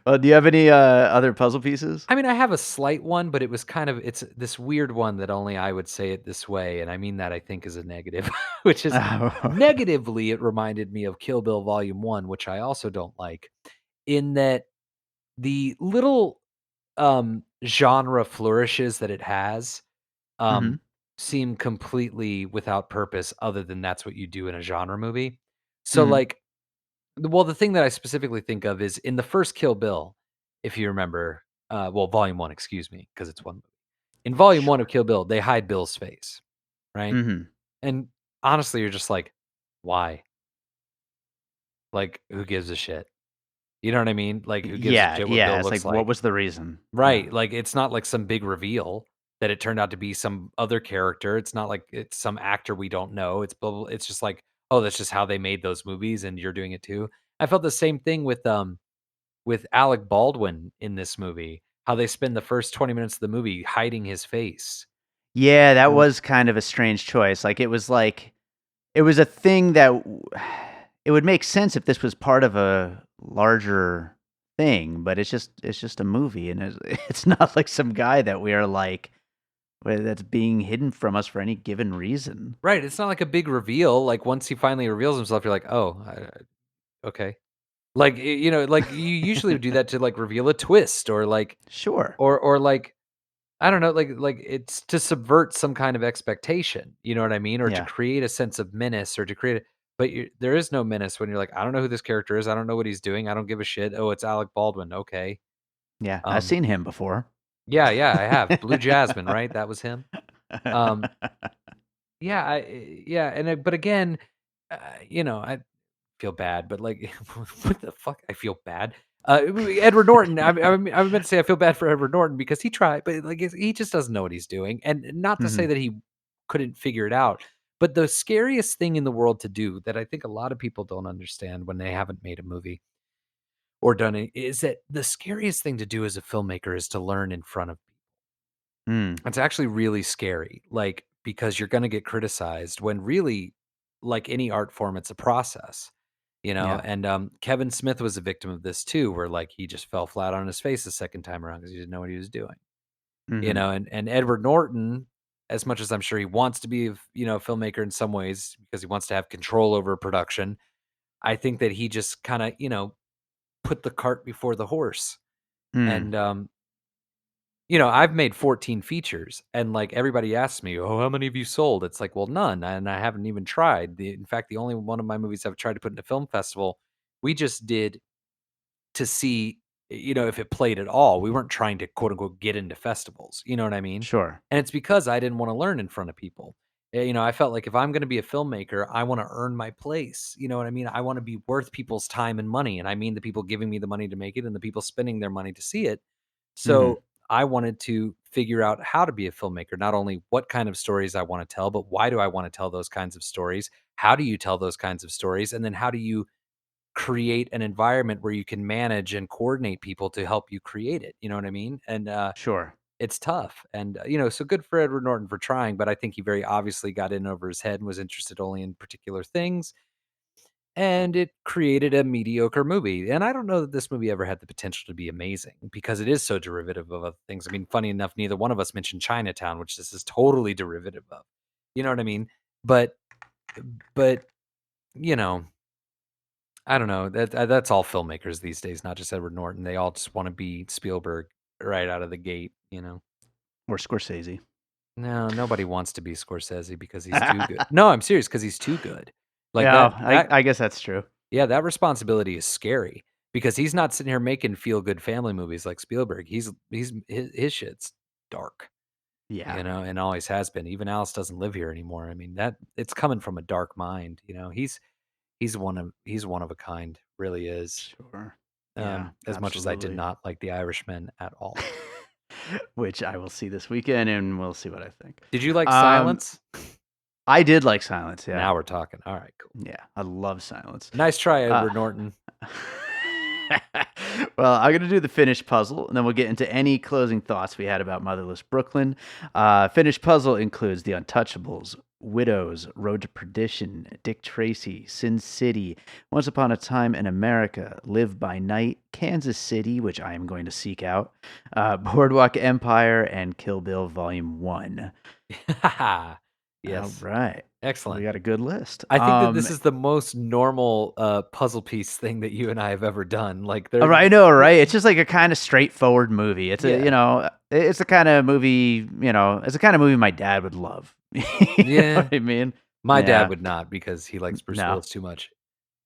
Well, do you have any other puzzle pieces?
I mean, I have a slight one, but it's this weird one that only I would say it this way, and I mean that I think is a negative, which is negatively it reminded me of Kill Bill Volume 1, which I also don't like, in that the little genre flourishes that it has
Mhm.
um seem completely without purpose other than that's what you do in a genre movie. So
Mhm.
like the thing that I specifically think of is in the first Kill Bill, if you remember, well, volume 1, excuse me, because it's one movie. In volume 1 of
Sure.
Kill Bill, they hide Bill's face, right?
Mhm.
And honestly, you're just like, why? Like, who gives a shit? You know what I mean? Like, who gives a
Yeah,
shit what
yeah,
Bill
it's like,
looks
what
like?
was the reason? Yeah.
Right, like, it's not like some big reveal that it turned out to be some other character. It's not like it's some actor we don't know. It's just like, "Oh, that's just how they made those movies, and you're doing it too." I felt the same thing with Alec Baldwin in this movie, how they spend the first 20 minutes of the movie hiding his face.
Yeah, that
And
was kind of a strange choice. It was a thing that it would make sense if this was part of a larger thing, but it's just a movie, and it's not like some guy that we are like that's being hidden from us for any given reason.
right, it's not like a big reveal. Like once he finally reveals himself, you're like, oh, okay. Like like you usually would do that to like reveal a twist or like
Sure.
or like I don't know, like it's to subvert some kind of expectation, you know what I mean? Or to
Yeah.
create a sense of menace or to create a but there is no menace when you're like, I don't know who this character is. I don't know what he's doing. I don't give a shit. Oh, it's Alec Baldwin. Okay.
Yeah, I've
Um,
seen him before.
yeah, yeah, I have. Blue Jasmine, right? That was him. Um, yeah, yeah, and but again, I feel bad, but like, what the fuck? I feel bad. Edward Norton. I meant to say I feel bad for Edward Norton because he tried, but like he just doesn't know what he's doing. And not to say
Mhm.
that he couldn't figure it out, but the scariest thing in the world to do that I think a lot of people don't understand when they haven't made a movie or done it is that the scariest thing to do as a filmmaker is to learn in front of people.
Mm.
It's actually really scary, like because you're going to get criticized when really, like any art form, it's a process.
Yeah.
And Kevin Smith was a victim of this too, where like he just fell flat on his face the second time around because he didn't know what he was doing.
Mhm.
And Edward Norton, as much as I'm sure he wants to be, a filmmaker in some ways because he wants to have control over production, I think that he just kind of, put the cart before the horse.
Mm.
And I've made 14 features, and like everybody asks me, "Oh, how many have you sold?" It's like, well, none, and I haven't even tried. In fact, the only one of my movies I've tried to put in a film festival, we just did to see, if it played at all. We weren't trying to quote unquote get into festivals. You know what I mean?
Sure.
And it's because I didn't want to learn in front of people. I felt like if I'm going to be a filmmaker, I want to earn my place. You know what I mean? I want to be worth people's time and money, and I mean the people giving me the money to make it and the people spending their money to see it.
Mhm.
So I wanted to figure out how to be a filmmaker, not only what kind of stories I want to tell, but why do I want to tell those kinds of stories? How do you tell those kinds of stories? And then how do you create an environment where you can manage and coordinate people to help you create it? You know what I mean? And
Sure.
it's tough. And, so good for Edward Norton for trying, but I think he very obviously got in over his head and was interested only in particular things and it created a mediocre movie. And I don't know that this movie ever had the potential to be amazing because it is so derivative of other things. I mean, funny enough, neither one of us mentioned Chinatown, which this is totally derivative of. You know what I mean? But but you know, I don't know. That's all filmmakers these days, not just Edward Norton. They all just want to be Spielberg right out of the gate.
Or Scorsese.
No, nobody wants to be Scorsese because he's too good. No, I'm serious because he's too good. Like
Yeah,
that
I guess that's true.
Yeah, that responsibility is scary because he's not sitting here making feel good family movies like Spielberg. He's his shit's dark,
Yeah,
and always has been. Even Alice doesn't live here anymore. I mean, that it's coming from a dark mind. He's one of a kind, really is.
sure. Yeah,
As much as I did
absolutely.
not like The Irishman at all.
Which I will see this weekend, and we'll see what I think.
Did you like
Um,
Silence?
I did like Silence, yeah.
Now we're talking. All right, cool.
Yeah, I love Silence.
Nice try,
Uh,
Edward Norton.
well, I'm going to do the finished puzzle, and then we'll get into any closing thoughts we had about Motherless Brooklyn. Finished puzzle includes The Untouchables, Widows, Road to Perdition, Dick Tracy, Sin City, Once Upon a Time in America, Live by Night, Kansas City, which I am going to seek out, Boardwalk Empire, and Kill Bill Volume 1. All
Yes,
right. We
excellent.
got a good list.
I think that this is the most normal, puzzle piece thing that you and I have ever done, like, there
I know, right? It's just like a kind of straightforward movie. It's
Yeah.
it's the kind of movie, it's the kind of movie my dad would love. You know
Yeah.
what I mean?
My dad
Yeah.
would not because he likes Bruce
No.
Willis too much.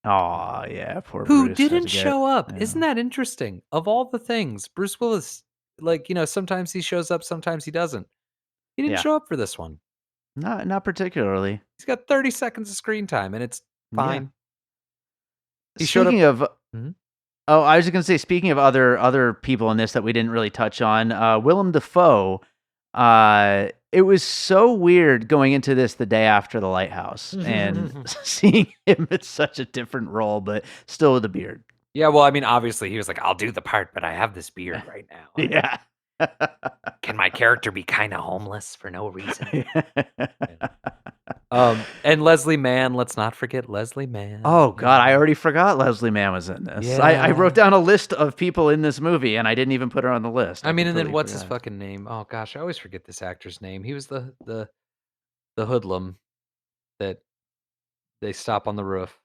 Oh, yeah, poor
Who
Bruce has
didn't
to get,
show up?
yeah.
Isn't that interesting? Of all the things, Bruce Willis, like, sometimes he shows up, sometimes he doesn't. He didn't
Yeah.
show up for this one.
Not particularly.
He's got 30 seconds of screen time, and it's
Yeah.
fine. He showed up.
Speaking of
Mhm.
Oh, I was just gonna say, speaking of other people in this that we didn't really touch on, Willem Dafoe, it was so weird going into this the day after The Lighthouse and seeing him in such a different role, but still with a beard.
Yeah, well, I mean, obviously, he was like, "I'll do the part, but I have this beard right now.
Yeah.
Can my character be kinda homeless for no reason?" And Leslie Mann, let's not forget Leslie Mann.
Oh, God, I already forgot Leslie Mann was in this. I
Yeah.
wrote down a list of people in this movie, and I didn't even put her on the list.
I mean, and then
completely
what's his
forgot.
fucking name? Oh gosh, I always forget this actor's name. He was the hoodlum that they stop on the roof.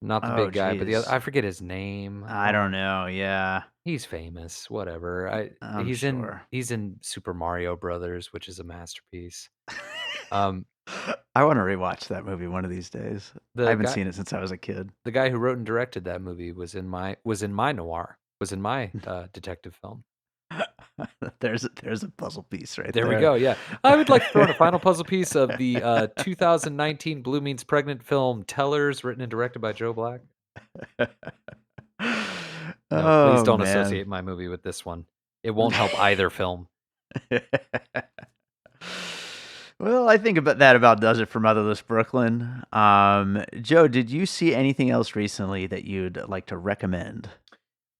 Not the
Oh,
big guy, but the other
geez.
I forget his name.
I don't know, yeah.
He's famous, whatever. I
I'm sure.
he's in Super Mario Brothers, which is a masterpiece. Um,
I wanna rewatch that movie one of these days. I
the
haven't
guy
seen it since I was a kid.
the guy who wrote and directed that movie was in my noir, was in my, detective film.
There's a puzzle piece right
There we
there.
go, yeah. I would like to throw in a final puzzle piece of the, 2019 Blue Means Pregnant film Tellers, written and directed by Joe Black. No, please
Oh,
don't
man.
associate my movie with this one. It won't help either film.
Well, I think about that about does it for Motherless Brooklyn. Joe, did you see anything else recently that you'd like to recommend?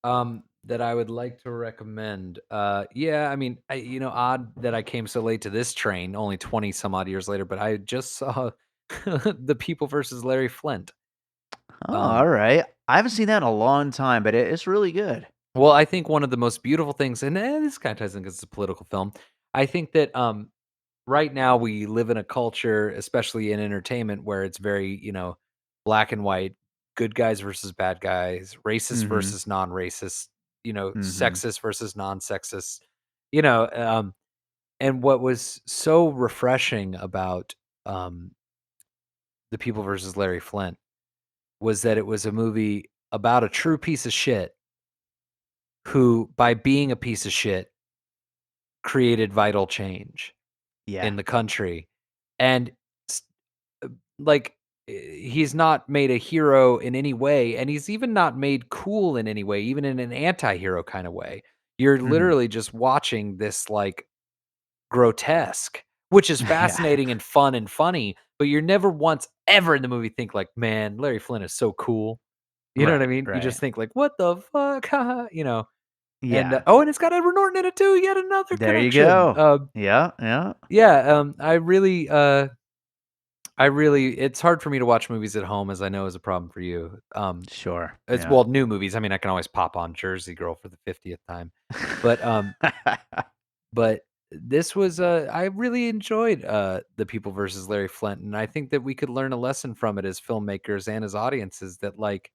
That I would like to recommend. Yeah, I mean, odd that I came so late to this train, only 20 some odd years later, but I just saw The People versus Larry Flint.
Oh, all
Um,
right. I haven't seen that in a long time, but it's really good.
well, I think one of the most beautiful things, and this kind of ties in because it's a political film. I think that right now we live in a culture, especially in entertainment, where it's very, black and white, good guys versus bad guys, racist
Mm-hmm.
versus non-racist,
Mm-hmm.
sexist versus non-sexist, you know, um, and what was so refreshing about um, The People versus Larry Flint was that it was a movie about a true piece of shit who, by being a piece of shit, created vital change
Yeah.
in the country. And like he's not made a hero in any way, and he's even not made cool in any way, even in an anti-hero kind of way. You're
Mm-hmm.
literally just watching this like grotesque, which is
Yeah.
fascinating and fun and funny, but you're never once ever in the movie think like, man, Larry Flynn is so cool. You know what I
Right.
mean? You
Right.
just think like, what the fuck? And
Yeah.
oh, and it's got Edward Norton in it too. Yet another
There you
connection.
go. Yeah. Yeah.
Yeah. I really it's hard for me to watch movies at home, as I know is a problem for you.
Sure.
It's
Yeah.
well, new movies. I mean, I can always pop on Jersey Girl for the 50th time. But but this was I really enjoyed The People versus Larry Flint, and I think that we could learn a lesson from it as filmmakers and as audiences that like,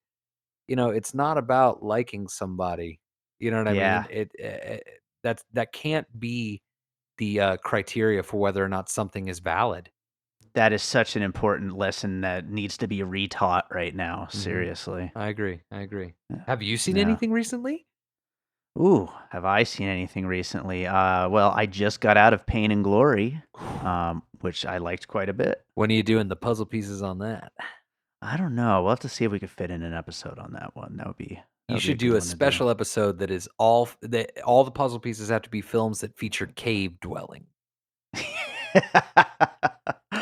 it's not about liking somebody. You know what I mean?
Yeah.
That can't be the criteria for whether or not something is valid.
That is such an important lesson that needs to be retaught right now,
Mhm.
seriously.
I agree, I agree.
Yeah.
Have you seen
Yeah.
anything recently?
Ooh, have I seen anything recently? Well, I just got out of Pain and Glory, which I liked quite a bit.
When are you doing the puzzle pieces on that?
I don't know. We'll have to see if we could fit in an episode on that one. That
You
would be a
should
good
do a
one to do.
special episode that is all the puzzle pieces have to be films that feature cave dwelling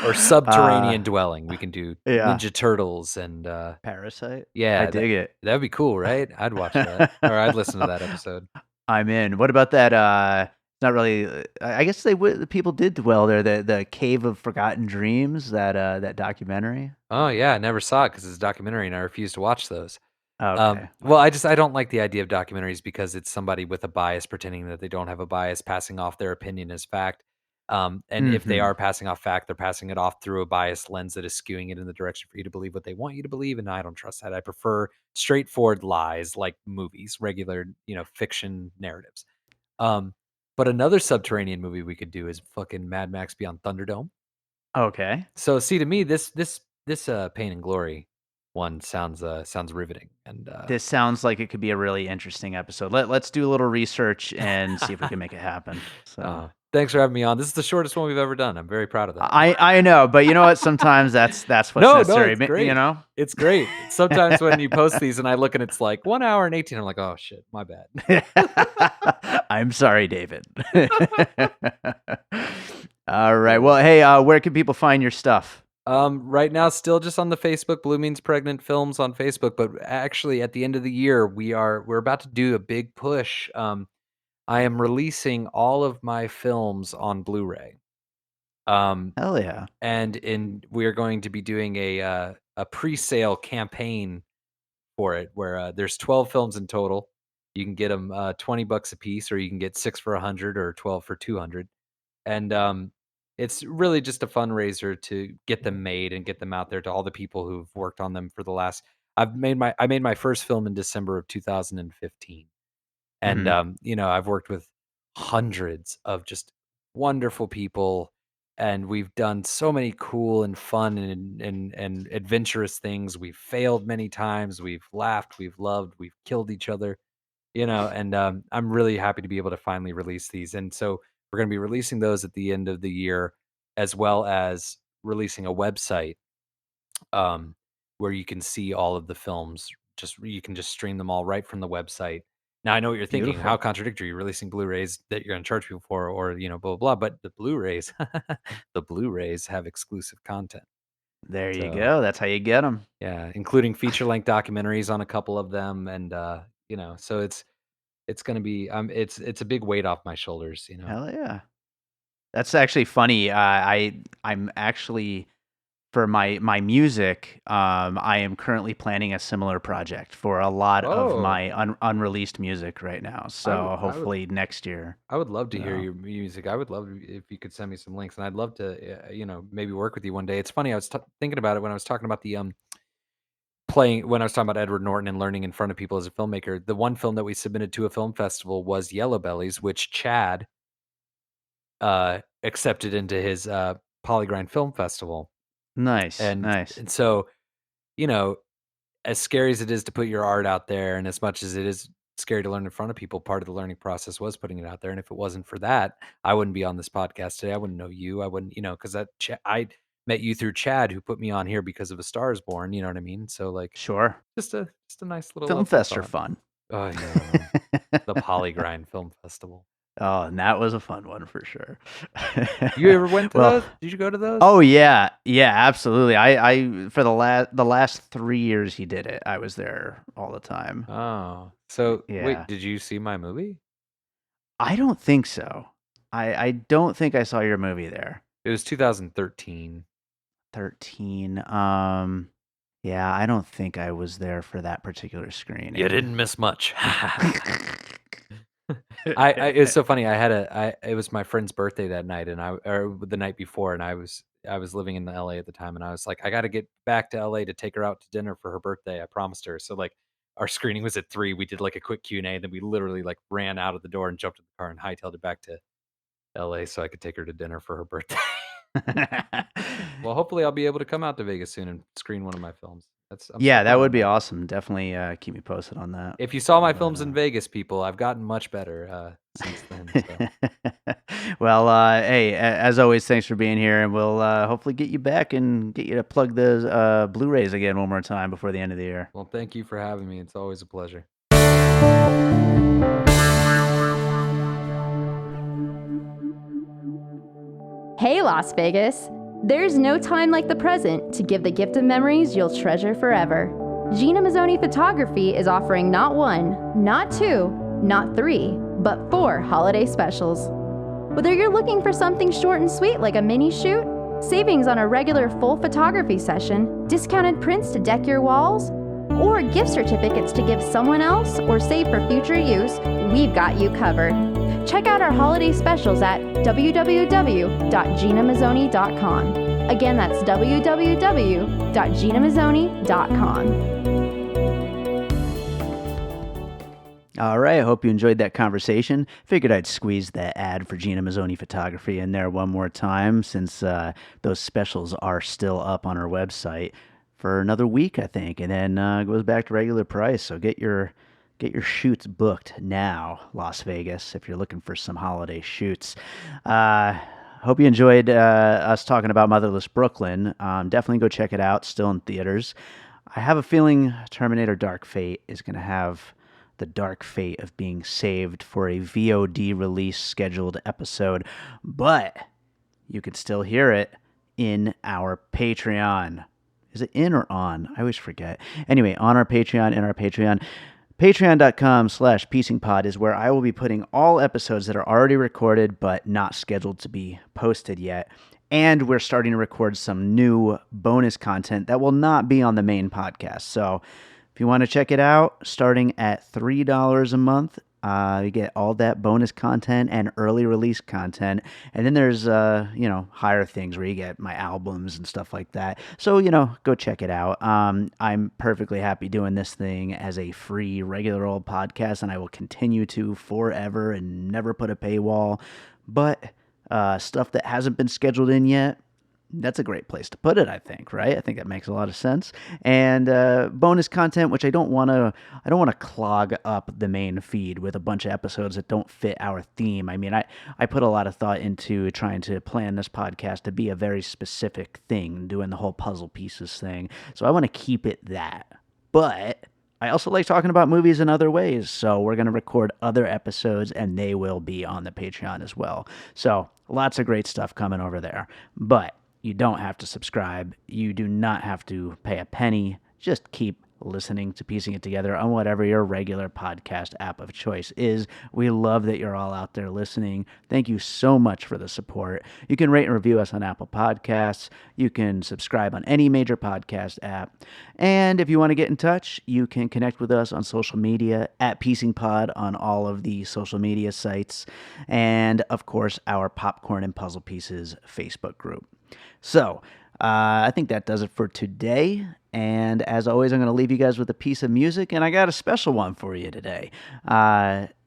or
uh,
subterranean dwelling. We can do
yeah,
Ninja Turtles and
Parasite. I
yeah,
dig it.
that'd be cool, right? I'd watch that. Or I'd listen to that episode.
I'm in. What about that? Not really. I guess they would. The people did dwell there. The Cave of Forgotten Dreams. That documentary.
Oh yeah, I never saw it because it's a documentary and I refuse to watch those.
Okay.
Well,
Well.
I don't like the idea of documentaries because it's somebody with a bias pretending that they don't have a bias, passing off their opinion as fact. And if they
Hmm.
are passing off fact, they're passing it off through a biased lens that is skewing it in the direction for you to believe what they want you to believe. And I don't trust that. I prefer straightforward lies like movies, regular, fiction narratives. Um, but another subterranean movie we could do is fucking Mad Max Beyond Thunderdome.
Okay.
So see, to me, this Pain and Glory one sounds riveting. And
This sounds like it could be a really interesting episode. Let's do a little research and see if we can make it happen. So
thanks for having me on. This is the shortest one we've ever done. I'm very proud of that.
I know, but you know what? Sometimes that's what's
No, no,
necessary.
it's
You
great.
know.
It's great. Sometimes when you post these and I look and it's like 1 hour and 18, I'm like, oh shit, my bad.
I'm sorry, David. All right. Well, hey, where can people find your stuff?
Right now, still just on the Facebook, Blue Means Pregnant Films on Facebook. But actually, at the end of the year, we're about to do a big push. I am releasing all of my films on Blu-ray.
Hell yeah.
And we are going to be doing a pre-sale campaign for it, where there's 12 films in total. You can get them $20 a piece, or you can get 6 for 100, or 12 for 200. And it's really just a fundraiser to get them made and get them out there to all the people who've worked on them for the last. I made my first film in December of 2015. And,
Mhm.
I've worked with hundreds of just wonderful people, and we've done so many cool and fun and adventurous things. We've failed many times. We've laughed. We've loved. We've killed each other, and I'm really happy to be able to finally release these. And so we're going to be releasing those at the end of the year, as well as releasing a website um, where you can see all of the films. You can just stream them all right from the website. Now I know what you're thinking. How
Beautiful.
contradictory! You're releasing Blu-rays that you're going to charge people for, or blah blah blah. But the Blu-rays, the Blu-rays have exclusive content.
There you
So
go. That's how you get them.
yeah, including feature-length documentaries on a couple of them, and so it's going to be it's a big weight off my shoulders.
Hell yeah. That's actually funny. I'm actually for my music. I am currently planning a similar project for a lot of
Oh,
my unreleased music right now.
I would
So
I would
hopefully next year.
I would love to hear
So
your music. I would love if you could send me some links, and I'd love to, maybe work with you one day. It's funny. I was thinking about it when I was talking about the playing when I was talking about Edward Norton and learning in front of people as a filmmaker. The one film that we submitted to a film festival was Yellow Bellies, which Chad accepted into his Polygrind Film Festival,
nice,
and
nice.
and so you know as scary as it is to put your art out there, and as much as it is scary to learn in front of people, part of the learning process was putting it out there. And if it wasn't for that, I wouldn't be on this podcast today. I wouldn't know you. I wouldn't, because I met you through Chad, who put me on here because of A Star Is Born. You know what I mean? So like,
Sure.
just a nice little
Film
lovely
fests are
thought.
fun.
Oh yeah, man. The Polygrind Film Festival.
Oh, and that was a fun one for sure.
You ever went to
Well,
those? Did you go to those?
oh yeah, yeah, absolutely. I for the last 3 years he did it. I was there all the time.
Oh, so wait,
Yeah,
did you see my movie?
I don't think so. I don't think I saw your movie there.
It was 2013.
13. Yeah, I don't think I was there for that particular
You
screening.
didn't miss much. I it's so funny. It was my friend's birthday that night, and or the night before, and I was living in LA at the time, and I was like, I got to get back to LA to take her out to dinner for her birthday. I promised her. So like, our screening was at 3. We did like a quick Q&A, and then we literally like ran out of the door and jumped in the car and hightailed it back to LA so I could take her to dinner for her birthday. Well, hopefully I'll be able to come out to Vegas soon and screen one of my films. I'm
Yeah,
still
that
working
would
on
be
that.
awesome. Definitely keep me posted on that.
If you saw my
But
films in Vegas, people, I've gotten much better since then. So.
well, hey, as always, thanks for being here, and we'll hopefully get you back and get you to plug those Blu-rays again one more time before the end of the year.
Well, thank you for having me. It's always a pleasure.
Hey, Las Vegas! There's no time like the present to give the gift of memories you'll treasure forever. Gina Mazzoni Photography is offering not 1, not 2, not 3, but 4 holiday specials. Whether you're looking for something short and sweet like a mini shoot, savings on a regular full photography session, discounted prints to deck your walls, or gift certificates to give someone else or save for future use, we've got you covered. Check out our holiday specials at www.ginamazzoni.com. Again, that's www.ginamazzoni.com.
All right, I hope you enjoyed that conversation. Figured I'd squeeze that ad for Gina Mazzoni Photography in there one more time since those specials are still up on our website for another week, I think, and then it goes back to regular price. So get your shoots booked now, Las Vegas, if you're looking for some holiday shoots. Hope you enjoyed us talking about Motherless Brooklyn. Definitely go check it out. Still in theaters. I have a feeling Terminator Dark Fate is going to have the dark fate of being saved for a VOD release scheduled episode, but you can still hear it in our Patreon. Is it in or on? I always forget. Anyway, on our Patreon, in our Patreon. Patreon.com/piecingpod is where I will be putting all episodes that are already recorded but not scheduled to be posted yet. And we're starting to record some new bonus content that will not be on the main podcast. So if you want to check it out, starting at $3 a month, you get all that bonus content and early release content. And then there's, higher things where you get my albums and stuff like that. So, go check it out. I'm perfectly happy doing this thing as a free, regular old podcast, and I will continue to forever and never put a paywall. But stuff that hasn't been scheduled in yet, that's a great place to put it, I think, right? I think that makes a lot of sense. And bonus content, which I don't want to clog up the main feed with a bunch of episodes that don't fit our theme. I mean, I put a lot of thought into trying to plan this podcast to be a very specific thing, doing the whole puzzle pieces thing. So I want to keep it that. But I also like talking about movies in other ways, so we're going to record other episodes, and they will be on the Patreon as well. So lots of great stuff coming over there. But you don't have to subscribe. You do not have to pay a penny. Just keep listening to Piecing It Together on whatever your regular podcast app of choice is. We love that you're all out there listening. Thank you so much for the support. You can rate and review us on Apple Podcasts. You can subscribe on any major podcast app. And if you want to get in touch, you can connect with us on social media at Piecing Pod on all of the social media sites. And, of course, our Popcorn and Puzzle Pieces Facebook group. So, I think that does it for today. And as always, I'm going to leave you guys with a piece of music, and I got a special one for you today.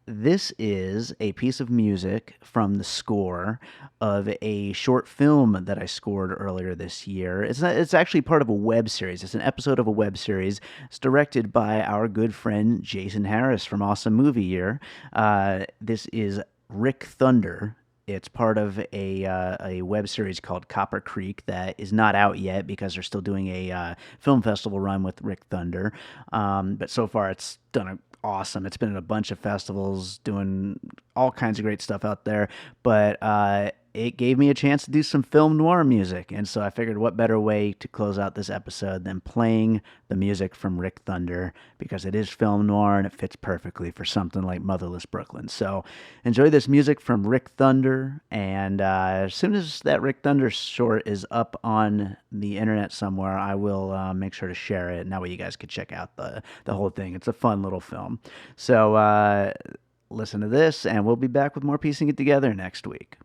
This is a piece of music from the score of a short film that I scored earlier this year. It's actually part of a web series. It's an episode of a web series. It's directed by our good friend Jason Harris from Awesome Movie Year. This is Rick Thunder. It's part of a web series called Copper Creek that is not out yet because they're still doing a film festival run with Rick Thunder. But so far it's done awesome. It's been in a bunch of festivals, doing all kinds of great stuff out there. But it gave me a chance to do some film noir music. And so I figured what better way to close out this episode than playing the music from Rick Thunder, because it is film noir and it fits perfectly for something like Motherless Brooklyn. So enjoy this music from Rick Thunder. And as soon as that Rick Thunder short is up on the internet somewhere, I will make sure to share it. And that way you guys can check out the whole thing. It's a fun little film. So listen to this, and we'll be back with more Piecing It Together next week.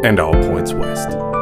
and all points west.